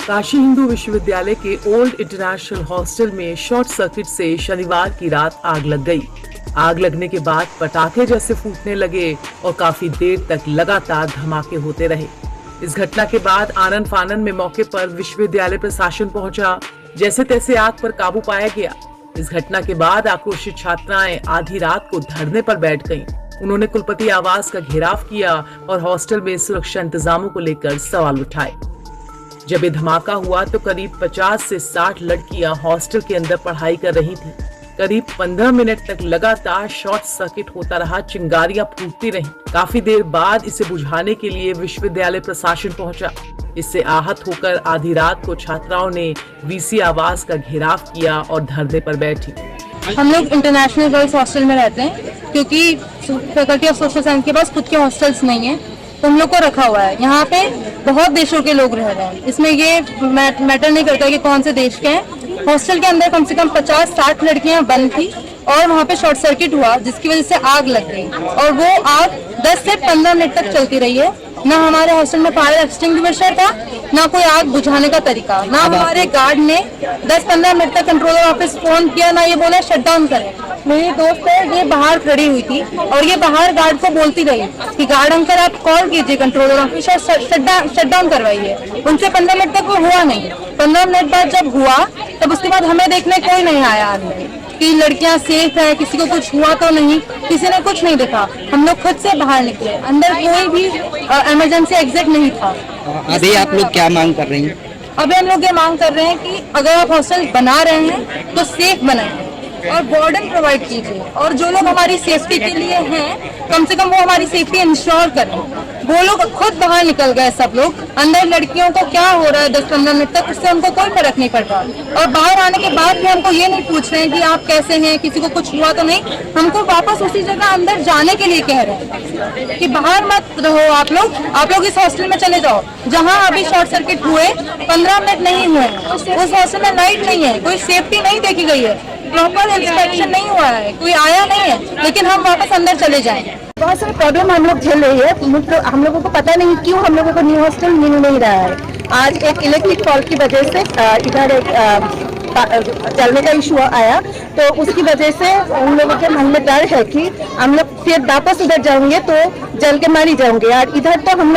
काशी हिंदू विश्वविद्यालय के old international hostel में शॉर्ट सर्किट से शनिवार की रात आग लग गई। आग लगने के बाद पटाखे जैसे फूटने लगे और काफी देर तक लगातार धमाके होते रहे। इस घटना के बाद आनन फानन में मौके पर विश्वविद्यालय प्रशासन पहुंचा। जैसे तैसे आग पर काबू पाया गया। इस घटना के बाद आक्रोशित छात्राएं आधी रात को धरने पर बैठ गईं। उन्होंने कुलपति आवास का घेराव किया और हॉस्टल में सुरक्षा इंतजामों को लेकर सवाल उठाए। जब ये धमाका हुआ तो करीब 50 से 60 लड़कियां हॉस्टल के अंदर पढ़ाई कर रही थीं। करीब 15 मिनट तक लगातार शॉर्ट सर्किट होता रहा, चिंगारियां फूटती रहीं। काफी देर बाद इसे बुझाने के लिए विश्वविद्यालय प्रशासन पहुंचा। इससे आहत होकर आधी रात को छात्राओं ने वीसी आवास का घेराव किया और धरने पर बैठी। हम लोग इंटरनेशनल गर्ल्स हॉस्टल में रहते हैं क्योंकि फैकल्टी ऑफ सोशल साइंस के पास खुद के हॉस्टल्स नहीं है, तो हम लोग को रखा हुआ है। यहाँ पे बहुत देशों के लोग रह रहे हैं, इसमें ये मैटर नहीं करता कि कौन से देश के हैं। हॉस्टल के अंदर कम से कम 50-60 लड़कियां बंद थी और वहाँ पे शॉर्ट सर्किट हुआ जिसकी वजह से आग लग गई और वो आग 10 से 15 मिनट तक चलती रही है। ना हमारे हॉस्टल में फायर एक्सटिंग्विशर था, ना कोई आग बुझाने का तरीका, ना हमारे गार्ड ने 10-15 मिनट तक कंट्रोलर ऑफिस फोन किया, ना ये बोला शट डाउन करें। मेरी दोस्त है, ये बाहर खड़ी हुई थी और ये बाहर गार्ड को बोलती रही कि गार्ड अंकल आप कॉल कीजिए कंट्रोलर ऑफिस और शट डाउन करवाइए। उनसे 15 मिनट तक वो हुआ नहीं। 15 मिनट बाद जब हुआ तब उसके बाद हमें देखने कोई नहीं आया कि लड़कियां सेफ है, किसी को कुछ हुआ तो नहीं, किसी ने कुछ नहीं देखा। हम लोग खुद से बाहर निकले, अंदर कोई भी इमरजेंसी एग्जिट नहीं था। अभी आप लोग क्या मांग कर रही हैं? अभी हम लोग ये मांग कर रहे हैं कि अगर आप हॉस्टल बना रहे हैं तो सेफ बनाएं और वार्डन प्रोवाइड कीजिए, और जो लोग हमारी सेफ्टी के लिए हैं कम से कम वो हमारी सेफ्टी इंश्योर करें। वो लोग खुद बाहर निकल गए, सब लोग अंदर लड़कियों को क्या हो रहा है 10-15 मिनट तक, उससे उनको कोई फर्क नहीं पड़ रहा। और बाहर आने के बाद भी हमको ये नहीं पूछ रहे हैं कि आप कैसे हैं, किसी को कुछ हुआ तो नहीं। हमको वापस उसी जगह अंदर जाने के लिए कह रहे हैं कि बाहर मत रहो आप लोग इस हॉस्टल में चले जाओ जहाँ अभी शॉर्ट सर्किट हुए 15 मिनट नहीं हुए। उस हॉस्टल में लाइट नहीं है, कोई सेफ्टी नहीं देखी गई है, प्रॉपर इंस्पेक्शन नहीं हुआ है, कोई आया नहीं है, लेकिन हम वापस अंदर चले जाएंगे। बहुत सारे प्रॉब्लम हम लोग झेल रही है। हम लोगों को पता नहीं क्यों हम लोगों को न्यू हॉस्टल मिल नहीं रहा है। आज एक इलेक्ट्रिक फॉल्ट की वजह से इधर एक जलने का इशू आया, तो उसकी वजह से उन लोगों के मन में डर है कि हम लोग फिर वापस उधर जाएंगे तो जल के मर ही जाएंगे। और इधर तो हम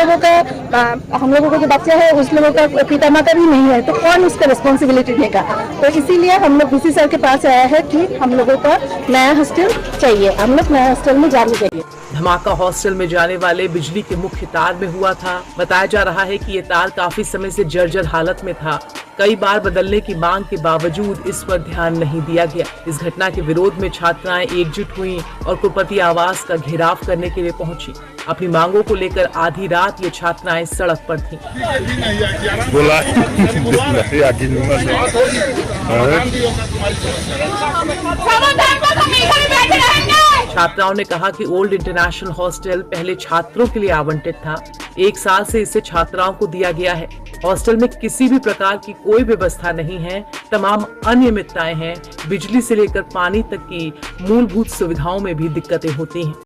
लोगों को जो बच्चा है उस लोगों का पिता माता भी नहीं है, तो कौन उसका रिस्पॉन्सिबिलिटी लेगा। तो इसीलिए हम लोग वीसी सर के पास आया है कि हम लोगों का नया हॉस्टल चाहिए, हम लोग नया हॉस्टल में जाने चाहिए। धमाका हॉस्टल में जाने वाले बिजली के मुख्य तार में हुआ था। बताया जा रहा है कि ये तार काफी समय से जर्जर हालत में था। कई बार बदलने की मांग के बावजूद इस पर ध्यान नहीं दिया गया। इस घटना के विरोध में छात्राएं एकजुट हुईं और कुलपति आवास का घेराव करने के लिए पहुंची। अपनी मांगों को लेकर आधी रात ये छात्राएं सड़क पर थीं। छात्राओं ने कहा कि ओल्ड इंटरनेशनल हॉस्टल पहले छात्रों के लिए आवंटित था। 1 साल से इसे छात्राओं को दिया गया है। हॉस्टल में किसी भी प्रकार की कोई व्यवस्था नहीं है। तमाम अनियमितताएं हैं। बिजली से लेकर पानी तक की मूलभूत सुविधाओं में भी दिक्कतें होती हैं।